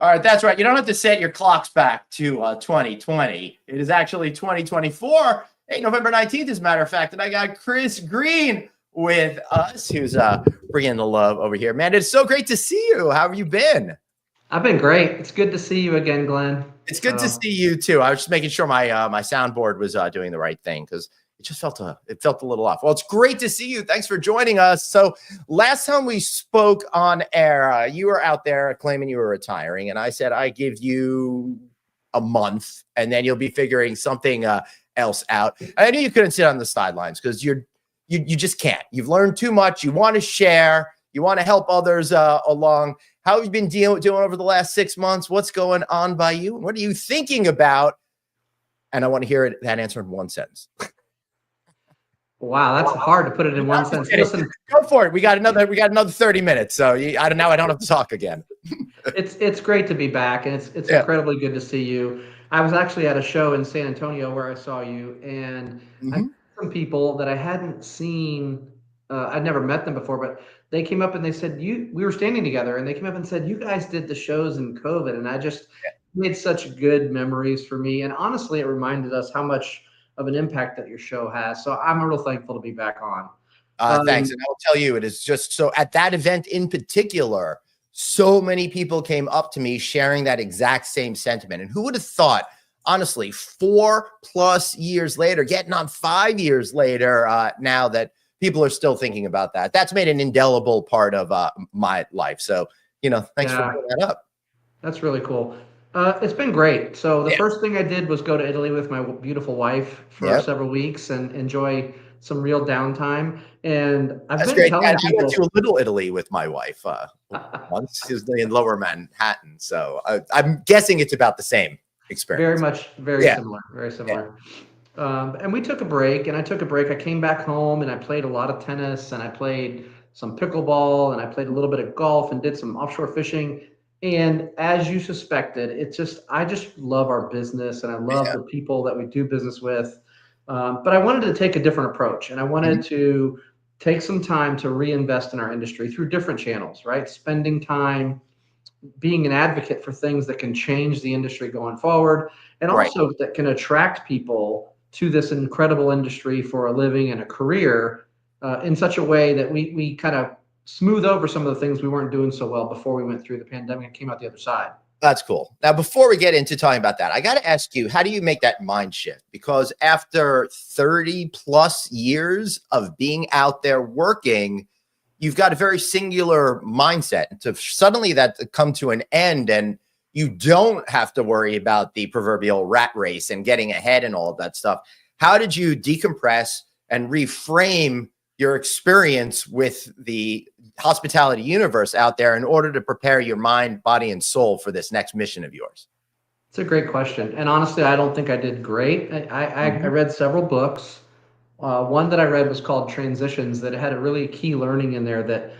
All right, that's right. You don't have to set your clocks back to 2020. It is actually 2024. Hey, November 19th, as a matter of fact. And I got Chris Green with us, who's bringing the love over here. Man, it's so great to see you. How have you been? I've been great. It's good to see you again, Glenn. It's good to see you too. I was just making sure my soundboard was doing the right thing because it just felt a little off. Well, it's great to see you. Thanks for joining us. So last time we spoke on air, you were out there claiming you were retiring, and I said I give you a month, and then you'll be figuring something else out. I knew you couldn't sit on the sidelines because you just can't. You've learned too much. You want to share. You want to help others along. How have you been doing over the last 6 months? What's going on by you? What are you thinking about? And I want to hear that answer in one sentence. Wow, that's hard to put it in one sentence. Listen, go for it. We got another 30 minutes. So I don't have to talk again. It's great to be back, and it's incredibly good to see you. I was actually at a show in San Antonio where I saw you, and I met some people that I hadn't seen. I'd never met them before, but they came up and they said, we were standing together, and they came up and said, you guys did the shows in COVID. And I just made such good memories for me. And honestly, it reminded us how much of an impact that your show has. So I'm real thankful to be back on. Thanks. And I will tell you, it is just so at that event in particular, so many people came up to me sharing that exact same sentiment. And who would have thought, honestly, 4+ years later, getting on 5 years later, now that people are still thinking about that. That's made an indelible part of my life. So, thanks for bringing that up. That's really cool. It's been great. So the first thing I did was go to Italy with my beautiful wife for several weeks and enjoy some real downtime. And I've been telling people, I went to a little Italy with my wife once. She was in Lower Manhattan. So I'm guessing it's about the same experience. Very similar. Very similar. Yeah. And we took a break, and I took a break. I came back home and I played a lot of tennis, and I played some pickleball, and I played a little bit of golf and did some offshore fishing. And as you suspected, I just love our business, and I love the people that we do business with. But I wanted to take a different approach, and I wanted to take some time to reinvest in our industry through different channels, right? Spending time being an advocate for things that can change the industry going forward, and also that can attract people to this incredible industry for a living and a career in such a way that we kind of smooth over some of the things we weren't doing so well before we went through the pandemic and came out the other side. That's cool. Now, before we get into talking about that, I got to ask you, how do you make that mind shift? Because after 30+ years of being out there working, you've got a very singular mindset. To suddenly that come to an end, and you don't have to worry about the proverbial rat race and getting ahead and all of that stuff. How did you decompress and reframe your experience with the hospitality universe out there in order to prepare your mind, body, and soul for this next mission of yours? It's a great question. And honestly, I don't think I did great. I read several books. One that I read was called Transitions, that had a really key learning in there that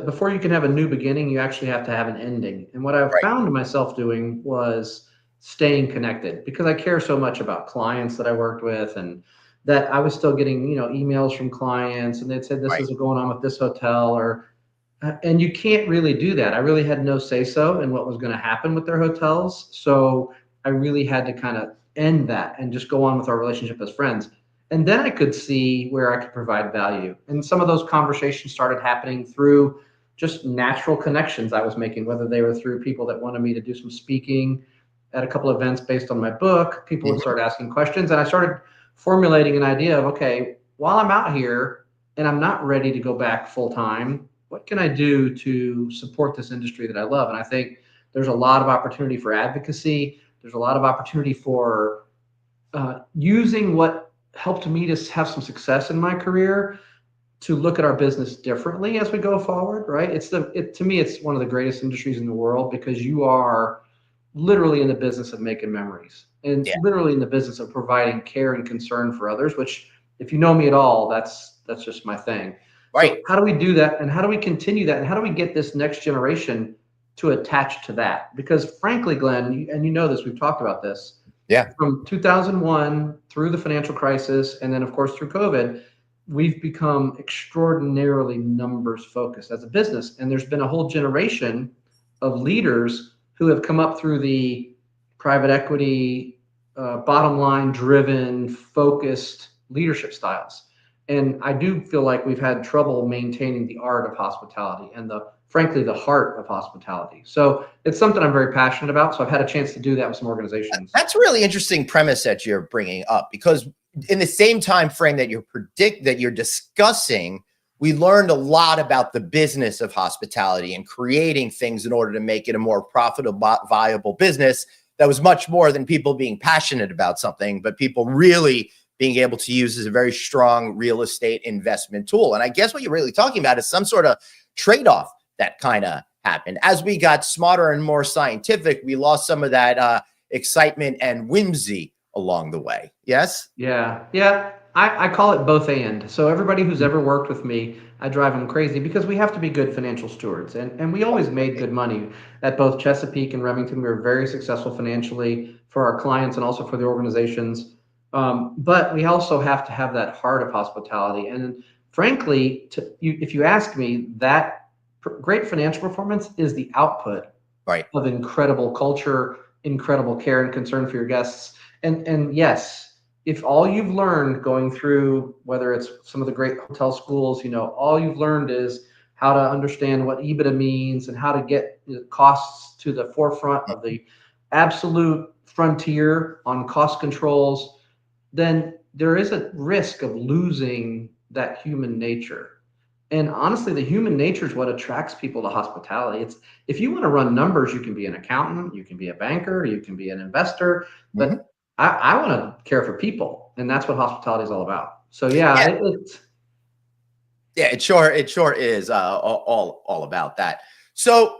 before you can have a new beginning, you actually have to have an ending. And what I found myself doing was staying connected, because I care so much about clients that I worked with, and that I was still getting, emails from clients, and they'd say, this is going on with this hotel, and you can't really do that. I really had no say-so in what was going to happen with their hotels. So I really had to kind of end that and just go on with our relationship as friends. And then I could see where I could provide value. And some of those conversations started happening through just natural connections I was making, whether they were through people that wanted me to do some speaking at a couple of events based on my book. People would start asking questions, and I started formulating an idea of, okay, while I'm out here and I'm not ready to go back full time, what can I do to support this industry that I love? And I think there's a lot of opportunity for advocacy. There's a lot of opportunity for using what helped me to have some success in my career to look at our business differently as we go forward, right? To me, it's one of the greatest industries in the world, because you are literally in the business of making memories, and literally in the business of providing care and concern for others, which, if you know me at all, that's just my thing. Right. So how do we do that? And how do we continue that? And how do we get this next generation to attach to that? Because frankly, Glenn, and you know this, we've talked about this. Yeah. From 2001 through the financial crisis, and then of course through COVID, we've become extraordinarily numbers focused as a business. And there's been a whole generation of leaders who have come up through the private equity, bottom line driven, focused leadership styles. And I do feel like we've had trouble maintaining the art of hospitality and frankly, the heart of hospitality. So it's something I'm very passionate about. So I've had a chance to do that with some organizations. That's a really interesting premise that you're bringing up, because in the same time frame that you're discussing, we learned a lot about the business of hospitality and creating things in order to make it a more profitable, viable business that was much more than people being passionate about something, but people really being able to use as a very strong real estate investment tool. And I guess what you're really talking about is some sort of trade-off that kind of happened. As we got smarter and more scientific, we lost some of that excitement and whimsy along the way. Yes? Yeah. I call it both and. So everybody who's ever worked with me, I drive them crazy because we have to be good financial stewards. And we always made good money at both Chesapeake and Remington. We were very successful financially for our clients and also for the organizations. But we also have to have that heart of hospitality. And frankly, if you ask me, that great financial performance is the output of incredible culture, incredible care and concern for your guests. And yes, if all you've learned going through, whether it's some of the great hotel schools, all you've learned is how to understand what EBITDA means and how to get costs to the forefront of the absolute frontier on cost controls, then there is a risk of losing that human nature. And honestly, the human nature is what attracts people to hospitality. It's, if you want to run numbers, you can be an accountant, you can be a banker, you can be an investor, but I want to care for people, and that's what hospitality is all about. So it sure is all about that. So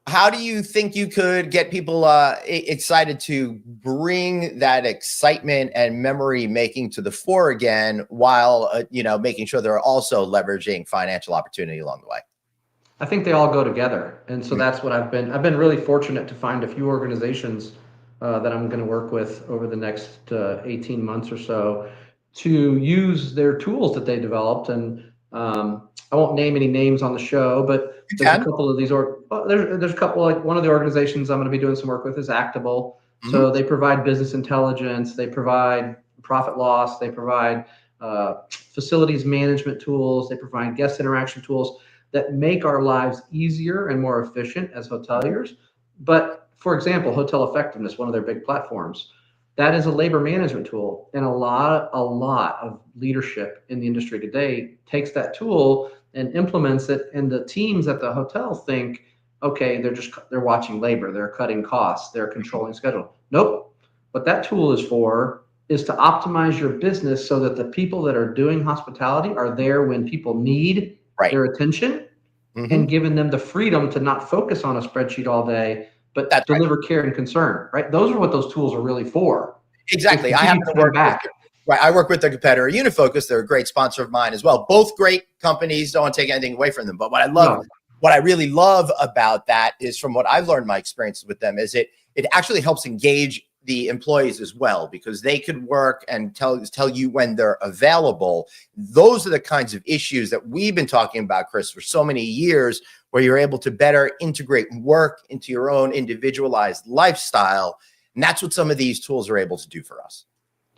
how do you think you could get people excited to bring that excitement and memory making to the fore again, while making sure they're also leveraging financial opportunity along the way? I think they all go together, and so that's what I've been really fortunate to find a few organizations that I'm going to work with over the next 18 months or so to use their tools that they developed. And I won't name any names on the show, but there's a couple of these, there's a couple, like one of the organizations I'm going to be doing some work with is Actable. So they provide business intelligence, they provide profit loss, they provide facilities management tools, they provide guest interaction tools that make our lives easier and more efficient as hoteliers. But for example, Hotel Effectiveness, one of their big platforms, that is a labor management tool. And a lot of leadership in the industry today takes that tool and implements it. And the teams at the hotel think, okay, they're watching labor, they're cutting costs, they're controlling schedule. Nope. What that tool is for is to optimize your business so that the people that are doing hospitality are there when people need their attention, and giving them the freedom to not focus on a spreadsheet all day, but deliver care and concern, right? Those are what those tools are really for. Exactly. I happen to work I work with the competitor Unifocus. They're a great sponsor of mine as well. Both great companies. Don't want to take anything away from them. But what I really love about that is, from what I've learned, my experiences with them, is it actually helps engage the employees as well, because they could work and tell you when they're available. Those are the kinds of issues that we've been talking about, Chris, for so many years, where you're able to better integrate work into your own individualized lifestyle. And that's what some of these tools are able to do for us.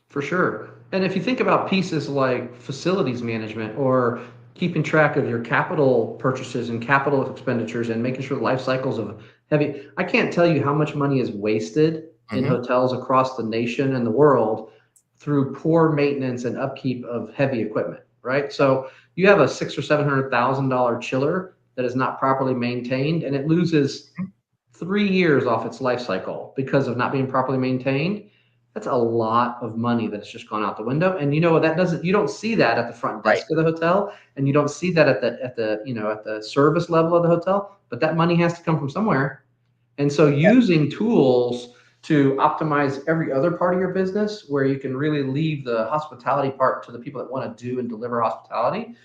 For sure. And if you think about pieces like facilities management, or keeping track of your capital purchases and capital expenditures, and making sure the life cycles of I can't tell you how much money is wasted in hotels across the nation and the world through poor maintenance and upkeep of heavy equipment, right? So you have a $600,000 or $700,000 chiller that is not properly maintained, and it loses 3 years off its life cycle because of not being properly maintained. That's a lot of money that's just gone out the window. And you don't see that at the front desk of the hotel, and you don't see that at the service level of the hotel, but that money has to come from somewhere. And so using tools to optimize every other part of your business, where you can really leave the hospitality part to the people that want to do and deliver hospitality.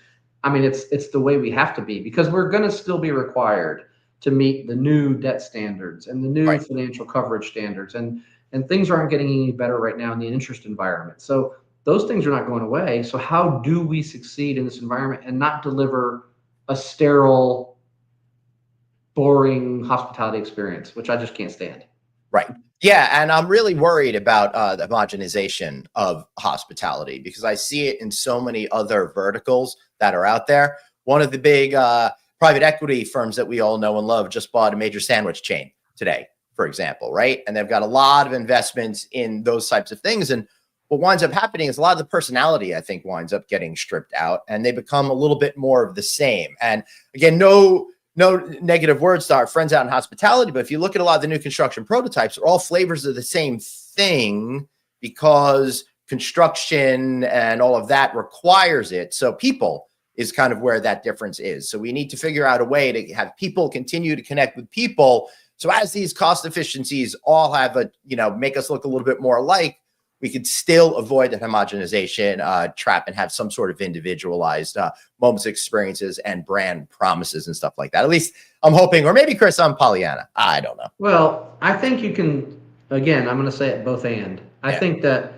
I mean, it's the way we have to be, because we're going to still be required to meet the new debt standards and the new financial coverage standards, and things aren't getting any better right now in the interest environment. So those things are not going away. So how do we succeed in this environment and not deliver a sterile boring hospitality experience, which I just can't stand. Right. Yeah. And I'm really worried about the homogenization of hospitality because I see it in so many other verticals that are out there. One of the big private equity firms that we all know and love just bought a major sandwich chain today, for example, right? And they've got a lot of investments in those types of things. And what winds up happening is a lot of the personality, I think, winds up getting stripped out and they become a little bit more of the same. And again, no negative words to our friends out in hospitality, but if you look at a lot of the new construction prototypes, they're all flavors of the same thing because construction and all of that requires it. So people is kind of where that difference is. So we need to figure out a way to have people continue to connect with people. So as these cost efficiencies all have a, make us look a little bit more alike, we could still avoid the homogenization trap and have some sort of individualized moments, experiences, and brand promises and stuff like that. At least I'm hoping, or maybe Chris, I'm Pollyanna. I don't know. Well, I think you can, again, I'm going to say it both and. I think that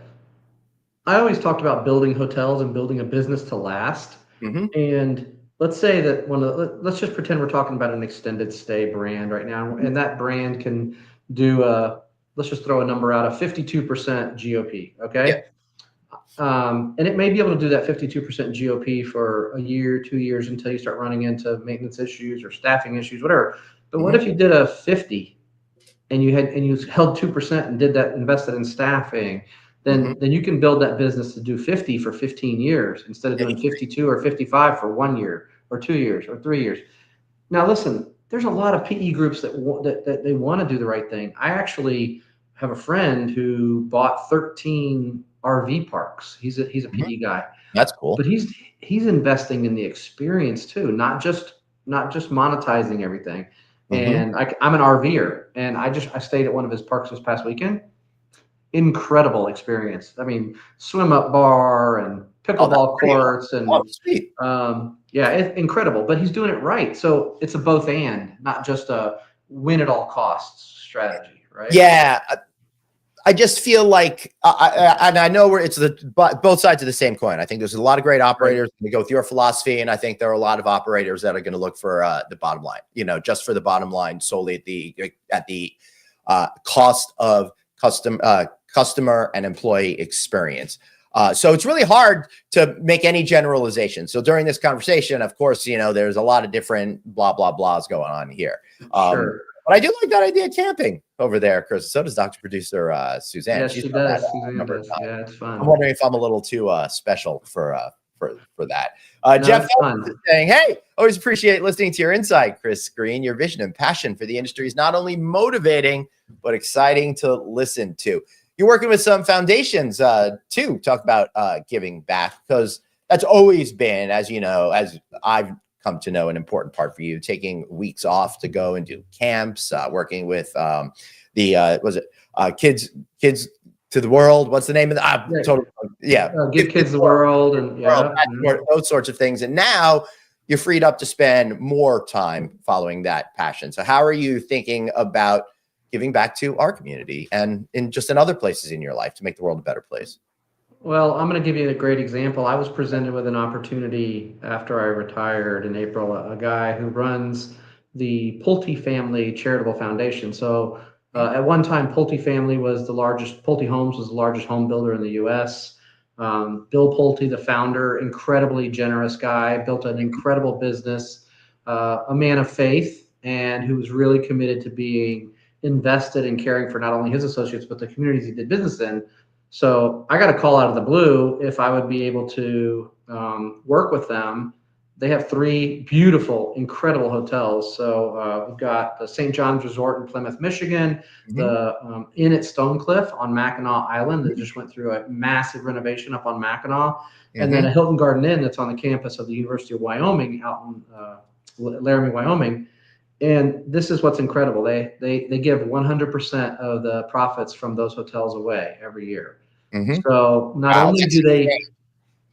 I always talked about building hotels and building a business to last. And let's say that let's just pretend we're talking about an extended stay brand right now. And that brand can do let's just throw a number out of 52% GOP. Okay. And it may be able to do that 52% GOP for a year, 2 years until you start running into maintenance issues or staffing issues, whatever. But what if you did a 50 and you held 2% and did that, invested in staffing? Then you can build that business to do 50 for 15 years instead of doing 52 or 55 for 1 year or 2 years or 3 years. Now, listen, there's a lot of PE groups that they want to do the right thing. I actually have a friend who bought 13 RV parks. He's a PE guy. That's cool. But he's investing in the experience too, not just monetizing everything. And I'm an RVer, and I stayed at one of his parks this past weekend. Incredible experience. I mean, swim up bar and pickleball courts and sweet. It's incredible. But he's doing it right. So it's a both and, not just a win at all costs strategy, right? Yeah. I just feel like, and I know it's both sides of the same coin. I think there's a lot of great operators that go with your philosophy, and I think there are a lot of operators that are going to look for the bottom line. Just for the bottom line solely at the cost of customer and employee experience. So it's really hard to make any generalization. So during this conversation, of course, there's a lot of different blah, blah, blahs going on here. Sure. But I do like that idea of camping over there, Chris. So does Dr. Producer Suzanne. Yes, she does. Suzanne does. Yeah, it's fun. I'm wondering if I'm a little too special for that. No, Jeff is saying, hey, always appreciate listening to your insight, Chris Green. Your vision and passion for the industry is not only motivating, but exciting to listen to. You're working with some foundations too, talk about giving back, because that's always been, as you know, as I've come to know, an important part for you, taking weeks off to go and do camps, working with Kids to the World. What's the name of the Give Kids the World and those sorts of things. And now you're freed up to spend more time following that passion. So how are you thinking about giving back to our community and in other places in your life to make the world a better place? Well, I'm going to give you a great example. I was presented with an opportunity after I retired in April, a guy who runs the Pulte Family Charitable Foundation. So at one time, Pulte Homes was the largest home builder in the U.S. Bill Pulte, the founder, incredibly generous guy, built an incredible business, a man of faith, and who was really committed to being invested in caring for not only his associates, but the communities he did business in. So I got a call out of the blue if I would be able to work with them. They have 3 beautiful, incredible hotels. So we've got the St. John's Resort in Plymouth, Michigan, the Inn at Stonecliff on Mackinac Island that just went through a massive renovation up on Mackinac, and then a Hilton Garden Inn that's on the campus of the University of Wyoming out in Laramie, Wyoming. And this is what's incredible. They give 100% of the profits from those hotels away every year. So not only do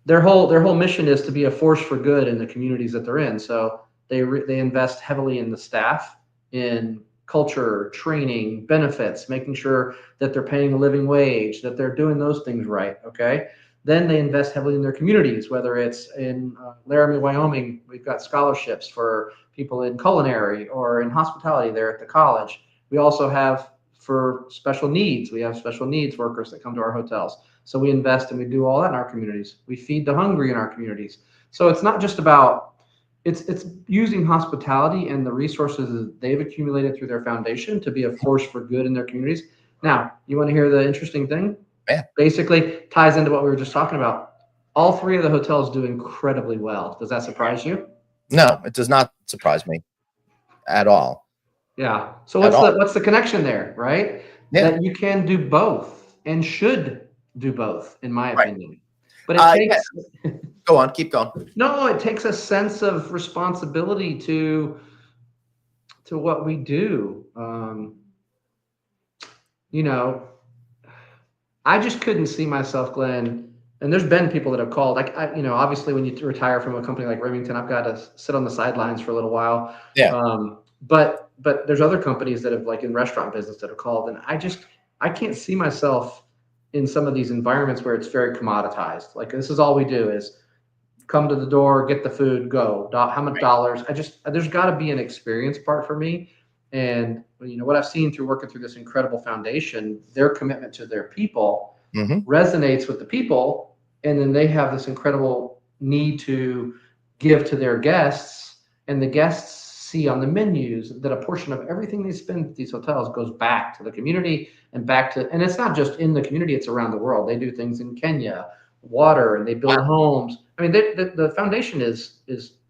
their whole mission is to be a force for good in the communities that they're in. So they invest heavily in the staff, in culture, training, benefits, making sure that they're paying a living wage, that they're doing those things right. Okay. Then they invest heavily in their communities, whether it's in Laramie, Wyoming. We've got scholarships for people in culinary or in hospitality there at the college. We also have for special needs. We have special needs workers that come to our hotels. So we invest and we do all that in our communities. We feed the hungry in our communities. So it's not just about, it's using hospitality and the resources that they've accumulated through their foundation to be a force for good in their communities. Now, you want to hear the interesting thing? Yeah. Basically ties into what we were just talking about. All three of the hotels do incredibly well. Does that surprise you? No, it does not surprise me at all. Yeah. So At all. what's the connection there, right? Yeah. That you can do both and should do both, in my Right. opinion. But it takes Go on, keep going. no, it takes a sense of responsibility to what we do. You know, I just couldn't see myself, Glenn. And there's been people that have called. You know, obviously, when you retire from a company like Remington, I've got to sit on the sidelines for a little while. Yeah. But there's other companies that have, like in restaurant business, that have called, and I can't see myself in some of these environments where it's very commoditized. Like, this is all we do is come to the door, get the food, go. How much dollars? There's got to be an experience part for me. And you know what I've seen through working through this incredible foundation, their commitment to their people resonates with the people, and then they have this incredible need to give to their guests, and the guests see on the menus that a portion of everything they spend at these hotels goes back to the community and it's not just in the community, it's around the world. They do things in Kenya, water, and they build homes. I mean, the foundation is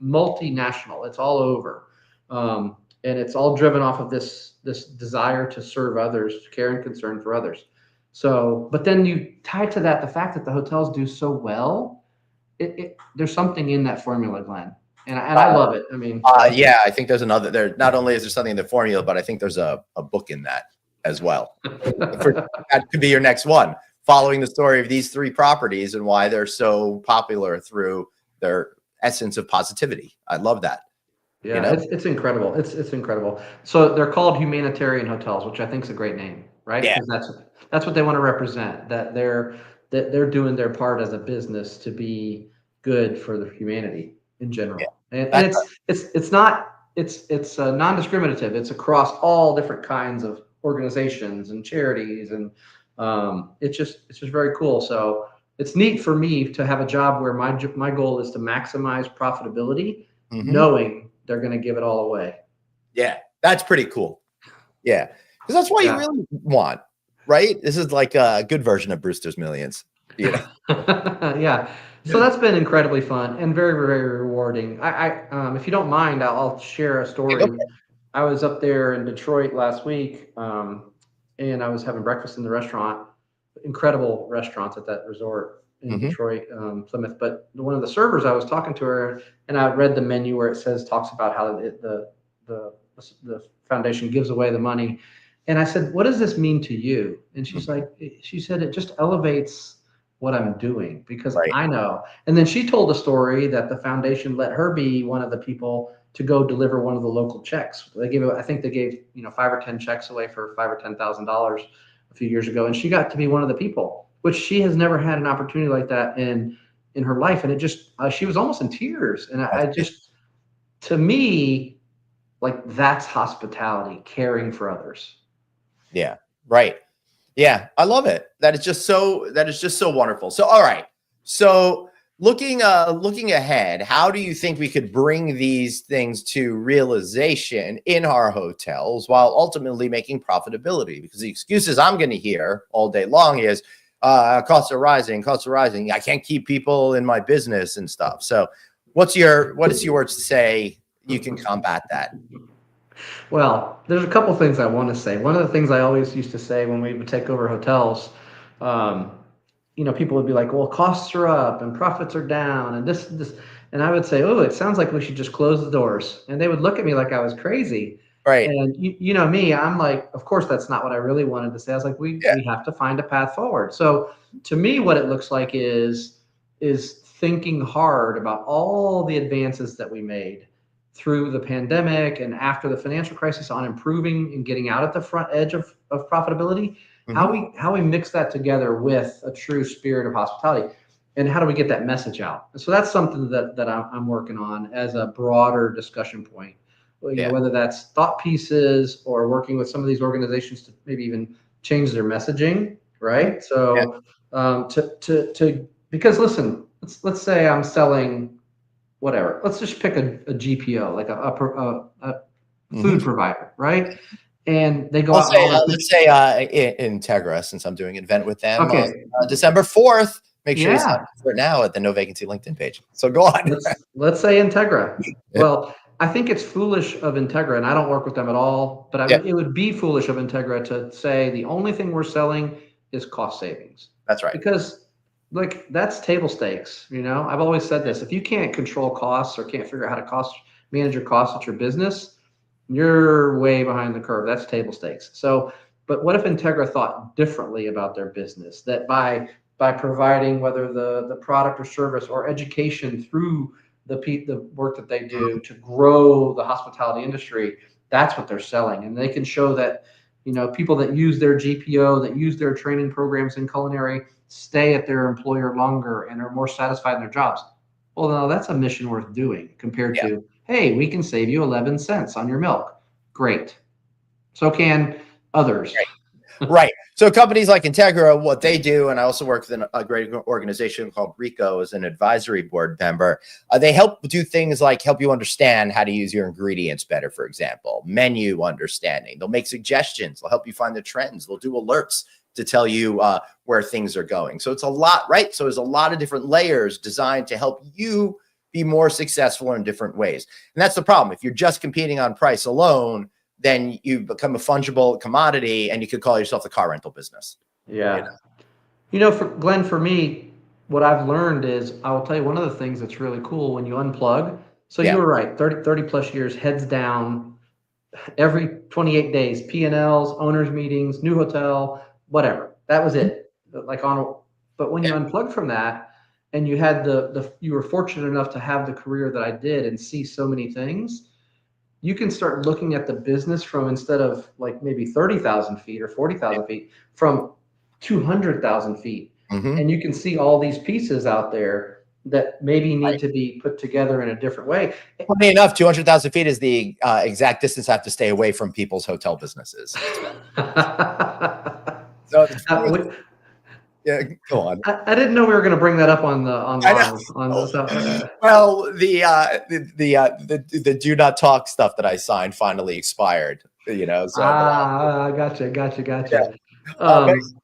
multinational. It's all over. And it's all driven off of this desire to serve others, care and concern for others. So, but then you tie to that the fact that the hotels do so well. There's something in that formula, Glenn, and I love it. I mean, yeah, I think there's another. There not only is there something in the formula, but I think there's a book in that as well. That could be your next one, following the story of these three properties and why they're so popular through their essence of positivity. I love that. Yeah, you know? It's incredible. It's incredible. So they're called humanitarian hotels, which I think is a great name, right? Yeah. Because that's what they want to represent. That they're doing their part as a business to be good for the humanity in general. Yeah. And it's non-discriminative. It's across all different kinds of organizations and charities, and it's just very cool. So it's neat for me to have a job where my goal is to maximize profitability, knowing they're going to give it all away. Yeah, that's pretty cool. Yeah, because that's what you really want, right? This is like a good version of Brewster's Millions. You know? Yeah. So that's been incredibly fun and very, very rewarding. If you don't mind, I'll share a story. Okay. I was up there in Detroit last week, and I was having breakfast in the restaurant. Incredible restaurants at that resort in Detroit, Plymouth. But one of the servers, I was talking to her, and I read the menu where it talks about how the foundation gives away the money. And I said, "What does this mean to you?" And she said, "It just elevates what I'm doing because I know." And then she told a story that the foundation let her be one of the people to go deliver one of the local checks. I think they gave 5 or 10 checks away for $5,000 or $10,000 a few years ago, and she got to be one of the people, which she has never had an opportunity like that in her life. And it just she was almost in tears. And I just, to me, like, that's hospitality, caring for others. Yeah, right. Yeah, I love it. That is just so wonderful. So, all right. So looking ahead, how do you think we could bring these things to realization in our hotels while ultimately making profitability? Because the excuses I'm going to hear all day long is costs are rising. I can't keep people in my business and stuff. So what is yours to say you can combat that? Well, there's a couple things I want to say. One of the things I always used to say when we would take over hotels, people would be like, "Well, costs are up and profits are down and this," and I would say, "Oh, it sounds like we should just close the doors." And they would look at me like I was crazy. Right. And you know me, I'm like, of course, that's not what I really wanted to say. I was like, we have to find a path forward. So to me, what it looks like is thinking hard about all the advances that we made through the pandemic and after the financial crisis on improving and getting out at the front edge of profitability, how we mix that together with a true spirit of hospitality, and how do we get that message out? And so that's something that I'm working on as a broader discussion point. whether that's thought pieces or working with some of these organizations to maybe even change their messaging, right? So because listen, let's say I'm selling whatever. Let's just pick a GPO, like a food provider, right? And they go out and let's say Integra, since I'm doing an event with them December 4th. Make sure you sign up for it now at the No Vacancy LinkedIn page. So go on. Let's say Integra. Well, I think it's foolish of Integra, and I don't work with them at all, but it would be foolish of Integra to say the only thing we're selling is cost savings. That's right. Because that's table stakes. I've always said this: if you can't control costs or can't figure out how to manage your costs at your business, you're way behind the curve. That's table stakes. So, but what if Integra thought differently about their business? That by providing whether the product or service or education through the work that they do to grow the hospitality industry, that's what they're selling. And they can show that, people that use their GPO, that use their training programs in culinary, stay at their employer longer and are more satisfied in their jobs. Well, now that's a mission worth doing compared to, hey, we can save you 11 cents on your milk. Great. So can others. Right. So companies like Integra, what they do, and I also work with a great organization called RICO as an advisory board member. They help do things like help you understand how to use your ingredients better, for example, menu understanding. They'll make suggestions. They'll help you find the trends. They'll do alerts to tell you where things are going. So it's a lot, right? So there's a lot of different layers designed to help you be more successful in different ways. And that's the problem. If you're just competing on price alone, then you become a fungible commodity and you could call yourself the car rental business. Yeah. For Glenn, for me, what I've learned is, I will tell you one of the things that's really cool when you unplug. So you were right, 30 plus years, heads down, every 28 days, P&Ls, owners meetings, new hotel, whatever. That was it. But when you unplug from that and you had you were fortunate enough to have the career that I did and see so many things, you can start looking at the business from, instead of like maybe 30,000 feet or 40,000 feet, from 200,000 feet. And you can see all these pieces out there that maybe need to be put together in a different way. Funny enough, 200,000 feet is the exact distance I have to stay away from people's hotel businesses. So yeah, go on. I didn't know we were going to bring that up on this. Well, the do not talk stuff that I signed finally expired. So gotcha.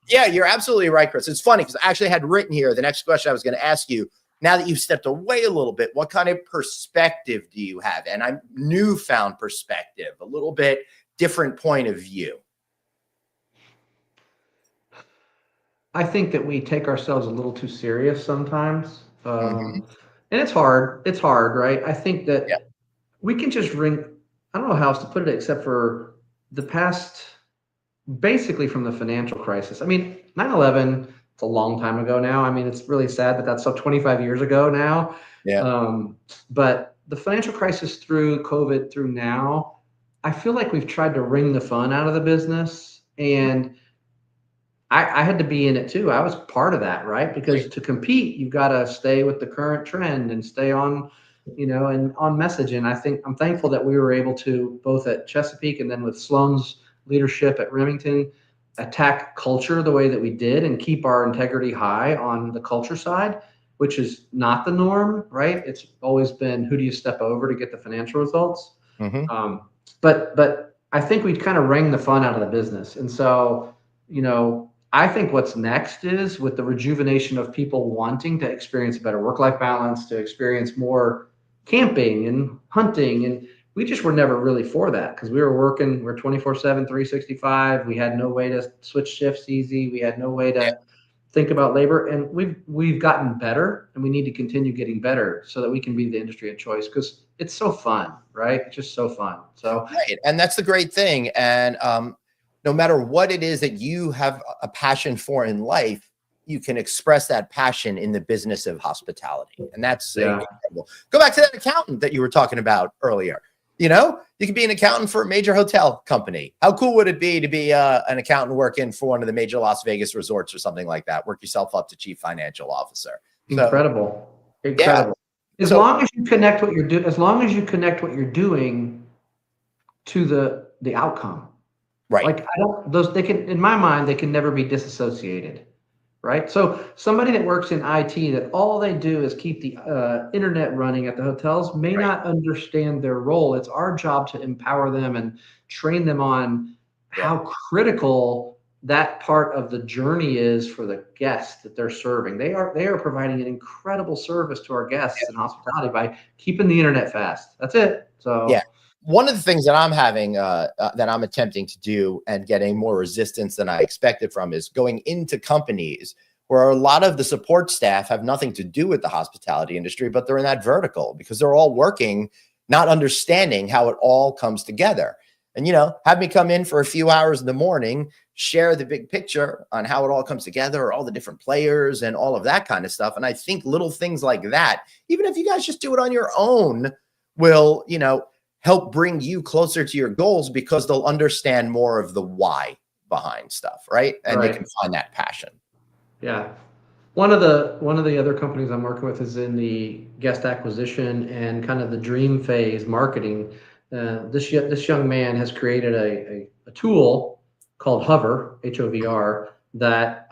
Yeah, you're absolutely right, Chris. It's funny because I actually had written here the next question I was going to ask you. Now that you've stepped away a little bit, what kind of perspective do you have? And I'm newfound perspective, a little bit different point of view. I think that we take ourselves a little too serious sometimes. And it's hard. It's hard, right? I think that we can just I don't know how else to put it except for the past, basically from the financial crisis. I mean, 9/11, it's a long time ago now. I mean, it's really sad that that's 25 years ago now. But the financial crisis through COVID through now, I feel like we've tried to wring the fun out of the business. And I had to be in it too. I was part of that, right? Because to compete, you've got to stay with the current trend and stay on, and on message. And I'm thankful that we were able to, both at Chesapeake and then with Sloan's leadership at Remington, attack culture the way that we did and keep our integrity high on the culture side, which is not the norm, right? It's always been, who do you step over to get the financial results? But I think we kind of wring the fun out of the business. And so, I think what's next is, with the rejuvenation of people wanting to experience a better work-life balance, to experience more camping and hunting. And we just were never really for that because we're 24/7, 365. We had no way to switch shifts easy. We had no way to think about labor. And we've gotten better, and we need to continue getting better so that we can be the industry of choice, because it's so fun, right? It's just so fun. So right. And that's the great thing. And no matter what it is that you have a passion for in life, you can express that passion in the business of hospitality. And that's incredible. Go back to that accountant that you were talking about earlier. You could be an accountant for a major hotel company. How cool would it be to be an accountant working for one of the major Las Vegas resorts or something like that? Work yourself up to chief financial officer. Incredible. As long as you connect what you're doing, to the outcome. Right. Like they can, in my mind, they can never be disassociated. Right. So somebody that works in IT that all they do is keep the internet running at the hotels may not understand their role. It's our job to empower them and train them on how critical that part of the journey is for the guests that they're serving. They are providing an incredible service to our guests in hospitality by keeping the internet fast. That's it. So one of the things that I'm attempting to do and getting more resistance than I expected from is going into companies where a lot of the support staff have nothing to do with the hospitality industry, but they're in that vertical because they're all working, not understanding how it all comes together. And, have me come in for a few hours in the morning, share the big picture on how it all comes together, all the different players and all of that kind of stuff. And I think little things like that, even if you guys just do it on your own, will, help bring you closer to your goals because they'll understand more of the why behind stuff, right? And they can find that passion. Yeah. One of the other companies I'm working with is in the guest acquisition and kind of the dream phase marketing. This young man has created a tool called Hover, HOVR, that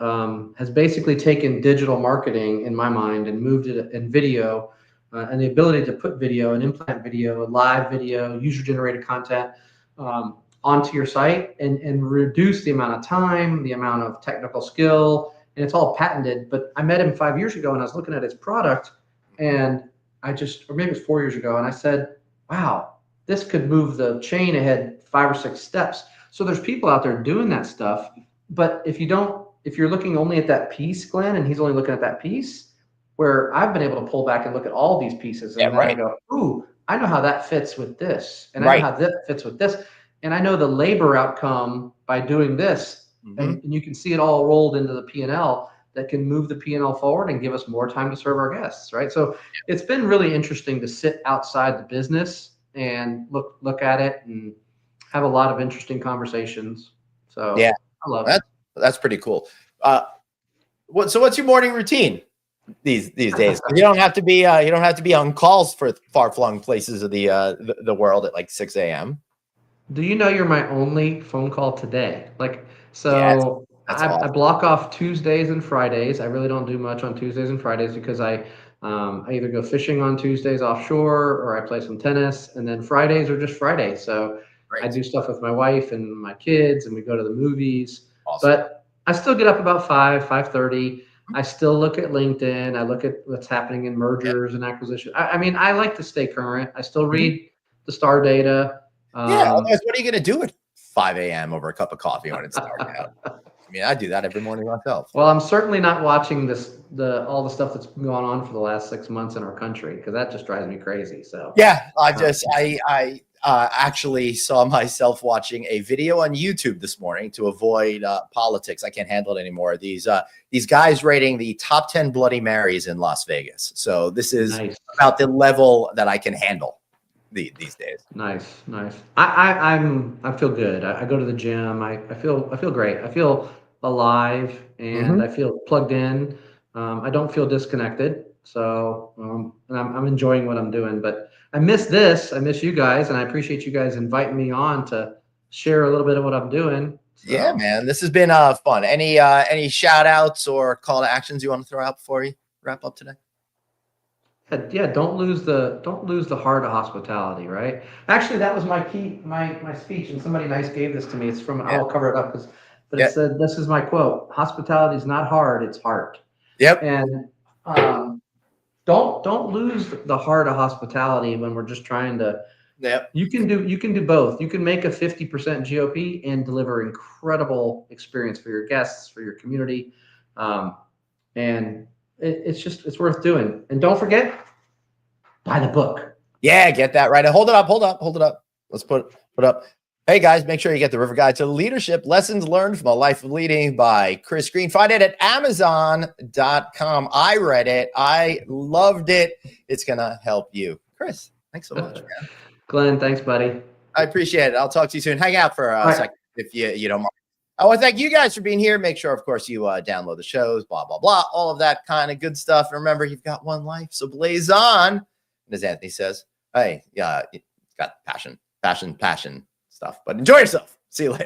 has basically taken digital marketing, in my mind, and moved it in video. And the ability to put video and implant video, live video, user-generated content onto your site and reduce the amount of time, the amount of technical skill, and it's all patented. But I met him 5 years ago and I was looking at his product and or maybe it was 4 years ago, and I said, wow, this could move the chain ahead 5 or 6 steps. So there's people out there doing that stuff. But if you're looking only at that piece, Glenn, and he's only looking at that piece, where I've been able to pull back and look at all these pieces and then I go, ooh, I know how that fits with this. And I know how that fits with this. And I know the labor outcome by doing this. And you can see it all rolled into the P&L that can move the P&L forward and give us more time to serve our guests, right? So it's been really interesting to sit outside the business and look at it and have a lot of interesting conversations. So I love it. That's pretty cool. So what's your morning routine these days? You don't have to be on calls for far-flung places of the world at like 6 a.m. Do you know you're my only phone call today? I block off Tuesdays and Fridays. I really don't do much on Tuesdays and Fridays because I either go fishing on Tuesdays offshore or I play some tennis, and then Fridays are just Fridays. So I do stuff with my wife and my kids, and we go to the movies. Awesome. But I still get up about 5:30. I still look at LinkedIn. I look at what's happening in mergers and acquisitions. I mean, I like to stay current. I still read the star data. Otherwise, what are you going to do at 5 a.m. over a cup of coffee when it's dark out? I mean, I do that every morning myself. Well, I'm certainly not watching all the stuff that's gone on for the last 6 months in our country because that just drives me crazy. So I actually saw myself watching a video on YouTube this morning to avoid politics. I can't handle it anymore. These guys rating the top 10 Bloody Marys in Las Vegas. So this is about the level that I can handle these days. Nice. I feel good. I go to the gym. I feel great. I feel alive and I feel plugged in. I don't feel disconnected. So and I'm enjoying what I'm doing. But I miss this. I miss you guys, and I appreciate you guys inviting me on to share a little bit of what I'm doing. So. Yeah, man, this has been fun. Any shout outs or call to actions you want to throw out before we wrap up today? Yeah, don't lose the heart of hospitality, right? Actually, that was my speech, and somebody nice gave this to me. It's from I'll cover it up it said, this is my quote: "Hospitality is not hard; it's heart." Yep. And don't lose the heart of hospitality when we're just trying to. Yep. You can do both. You can make a 50% GOP and deliver incredible experience for your guests, for your community, and it's worth doing. And don't forget, buy the book. Yeah, get that right. Hold it up. Let's put up. Hey guys, make sure you get the River Guide to Leadership: Lessons Learned from a Life of Leading by Chris Green. Find it at Amazon.com. I read it. I loved it. It's gonna help you. Chris, thanks so much, man. Glenn, thanks, buddy. I appreciate it. I'll talk to you soon. Hang out for a second if you don't mind. I want to thank you guys for being here. Make sure, of course, you download the shows, blah, blah, blah, all of that kind of good stuff. And remember, you've got one life, so blaze on. And as Anthony says, hey, got passion. stuff. But enjoy yourself. See you later.